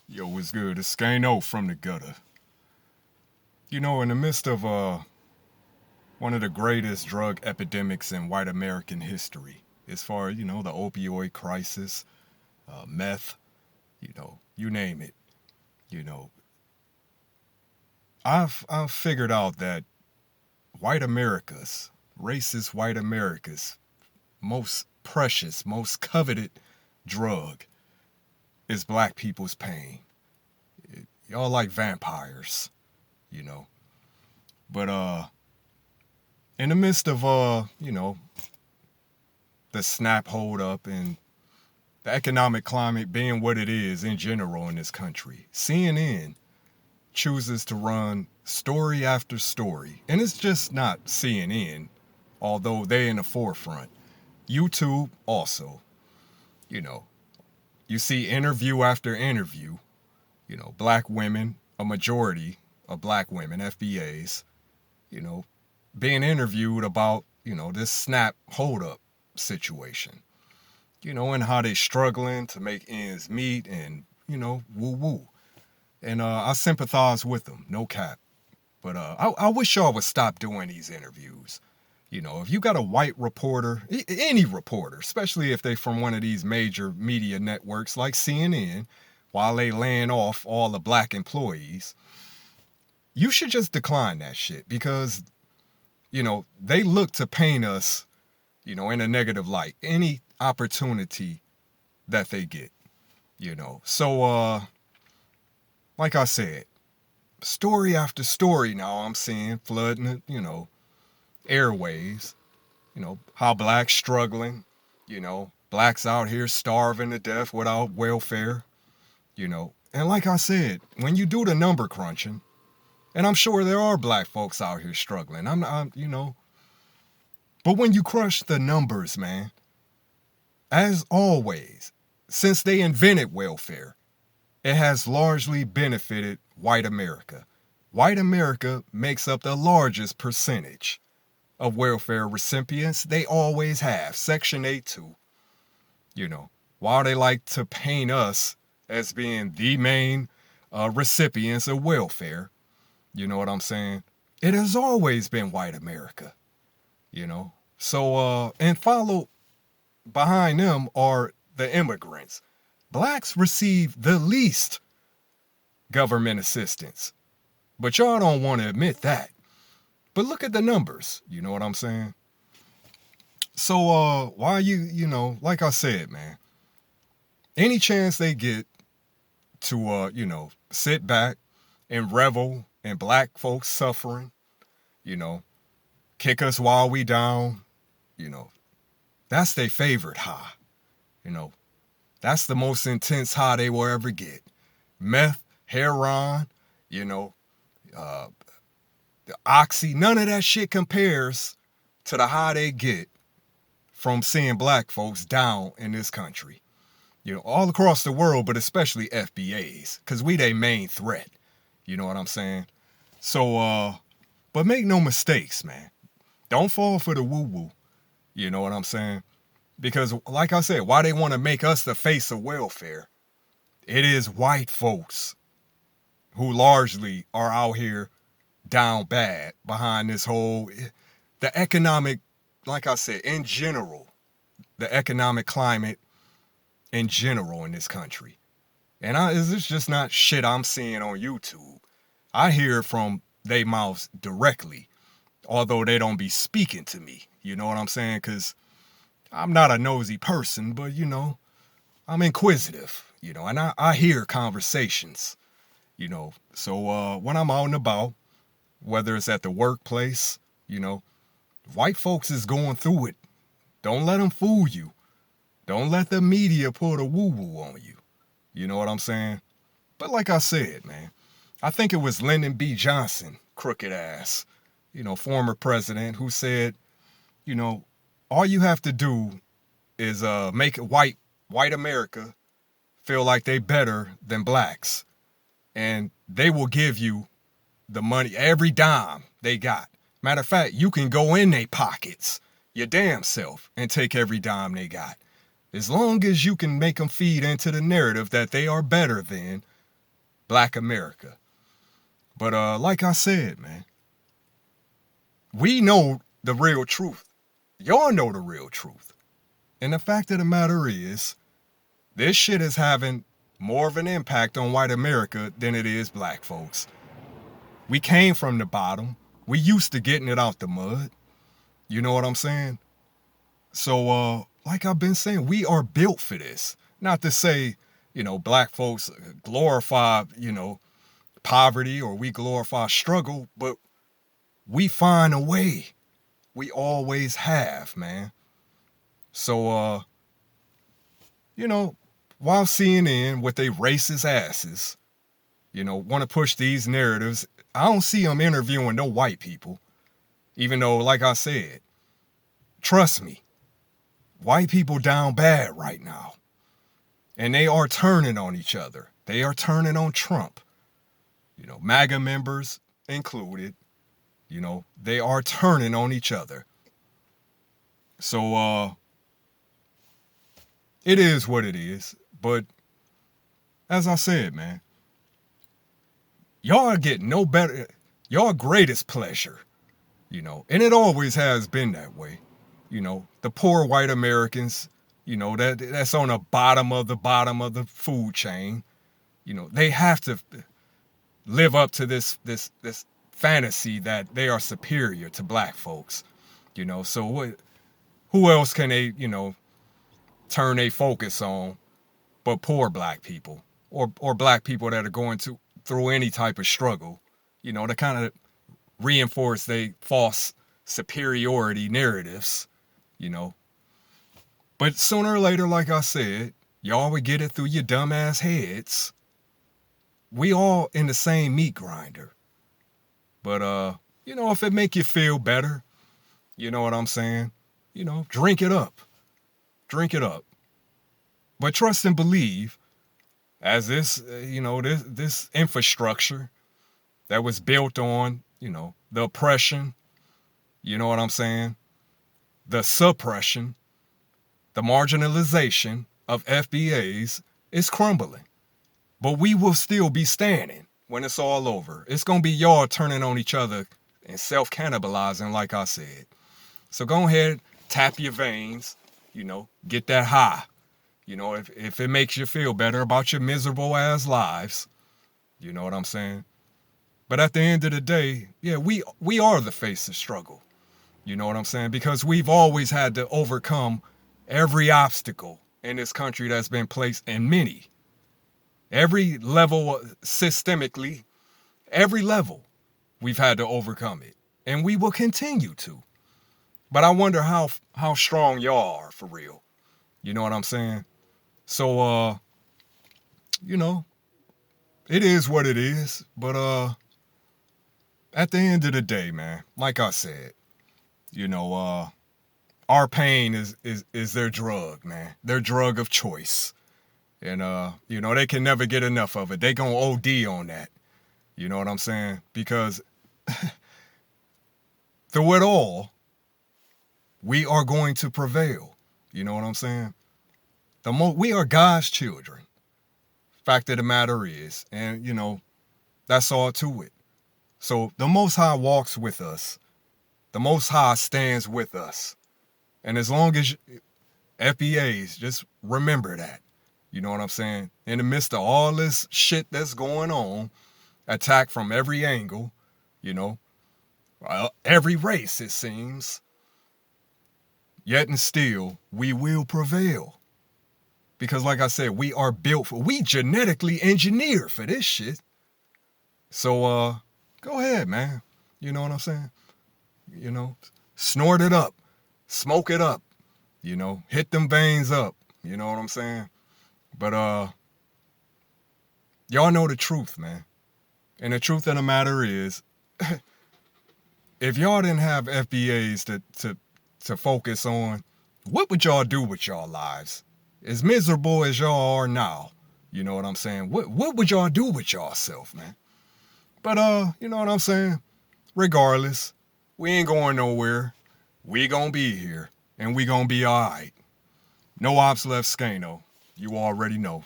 Yo, what's good? It's Skano from the gutter. You know, in the midst of one of the greatest drug epidemics in white American history, as far as, the opioid crisis, meth, you name it, you know, I've figured out that white America's, racist white America's most precious, most coveted drug is black people's pain. Y'all like vampires, you know. But in the midst of the snap hold up and the economic climate being what it is in general in this country, CNN chooses to run story after story. And it's just not CNN, although they're in the forefront. YouTube also, you know, you see interview after interview, black women, a majority of black women, FBAs, you know, being interviewed about, this snap hold up situation, and how they struggling to make ends meet and, woo woo. And I sympathize with them, no cap. But I wish y'all would stop doing these interviews. If you got a white reporter, any reporter, especially if they from one of these major media networks like CNN, while they laying off all the black employees, you should just decline that shit because, they look to paint us, in a negative light. Any opportunity that they get, So, like I said, story after story now I'm seeing flooding, airways, how blacks struggling, blacks out here starving to death without welfare, And like I said, when you do the number crunching, and I'm sure there are black folks out here struggling, but when you crush the numbers, man, as always, since they invented welfare, it has largely benefited white America. White America makes up the largest percentage of welfare recipients. They always have. Section 8 too. While they like to paint us as being the main recipients of welfare, you know what I'm saying? It has always been white America, So, and follow behind them are the immigrants. Blacks receive the least government assistance. But y'all don't want to admit that. But look at the numbers. You know what I'm saying? So why like I said, man, any chance they get to sit back and revel in black folks suffering, kick us while we down, that's their favorite high. That's the most intense high they will ever get. Meth, heroin, the oxy, none of that shit compares to the high they get from seeing black folks down in this country. All across the world, but especially FBAs, because we their main threat. You know what I'm saying? So, but make no mistakes, man. Don't fall for the woo-woo. You know what I'm saying? Because, like I said, why they want to make us the face of welfare, it is white folks who largely are out here down bad behind this whole, the economic, like I said, in general, the economic climate in general in this country. And it's just not shit I'm seeing on YouTube. I hear it from they mouths directly, although they don't be speaking to me. You know what I'm saying? Because I'm not a nosy person, but, I'm inquisitive, and I hear conversations, So when I'm out and about, whether it's at the workplace, white folks is going through it. Don't let them fool you. Don't let the media pull the woo-woo on you. You know what I'm saying? But like I said, man, I think it was Lyndon B. Johnson, crooked ass, former president, who said, all you have to do is make white America feel like they better than blacks. And they will give you the money, every dime they got. Matter of fact, you can go in their pockets, your damn self, and take every dime they got. As long as you can make them feed into the narrative that they are better than Black America. But like I said, man, we know the real truth. Y'all know the real truth. And the fact of the matter is, this shit is having more of an impact on white America than it is black folks. We came from the bottom. We used to getting it out the mud. You know what I'm saying? So, like I've been saying, we are built for this. Not to say, black folks glorify, poverty or we glorify struggle, but we find a way. We always have, man. So, while CNN with they racist asses, want to push these narratives, I don't see them interviewing no white people. Even though, like I said, trust me, white people down bad right now. And they are turning on each other. They are turning on Trump. MAGA members included. They are turning on each other. So, it is what it is. But, as I said, man, y'all get no better. Y'all greatest pleasure, and it always has been that way. The poor white Americans, that's on the bottom of the food chain. They have to live up to this fantasy that they are superior to black folks. So who else can they, turn their focus on but poor black people or black people that are going through any type of struggle, to kind of reinforce their false superiority narratives, But sooner or later, like I said, y'all would get it through your dumbass heads. We all in the same meat grinder. But, if it make you feel better, you know what I'm saying? Drink it up. Drink it up. But trust and believe, as this, this infrastructure that was built on, the oppression, you know what I'm saying? The suppression, the marginalization of FBAs is crumbling. But we will still be standing when it's all over. It's going to be y'all turning on each other and self-cannibalizing, like I said. So go ahead, tap your veins, get that high. If it makes you feel better about your miserable ass lives, you know what I'm saying? But at the end of the day, yeah, we are the face of struggle. You know what I'm saying? Because we've always had to overcome every obstacle in this country that's been placed in many. Every level, systemically, every level, we've had to overcome it. And we will continue to. But I wonder how strong y'all are for real. You know what I'm saying? So, it is what it is. But at the end of the day, man, like I said, our pain is their drug, man. Their drug of choice. And, they can never get enough of it. They gonna OD on that. You know what I'm saying? Because through it all, we are going to prevail. You know what I'm saying? We are God's children. Fact of the matter is, and, that's all to it. So the Most High walks with us. The Most High stands with us. And as long as FBAs, just remember that. You know what I'm saying? In the midst of all this shit that's going on, attack from every angle, every race, it seems. Yet and still, we will prevail. Because like I said, we are built we genetically engineered for this shit. So, go ahead, man. You know what I'm saying? Snort it up. Smoke it up. Hit them veins up. You know what I'm saying? But, y'all know the truth, man. And the truth of the matter is, if y'all didn't have FBAs to focus on, what would y'all do with y'all lives? As miserable as y'all are now, you know what I'm saying? What would y'all do with y'allself, man? But, you know what I'm saying? Regardless, we ain't going nowhere. We gonna be here, and we gonna be all right. No ops left Scano. You already know.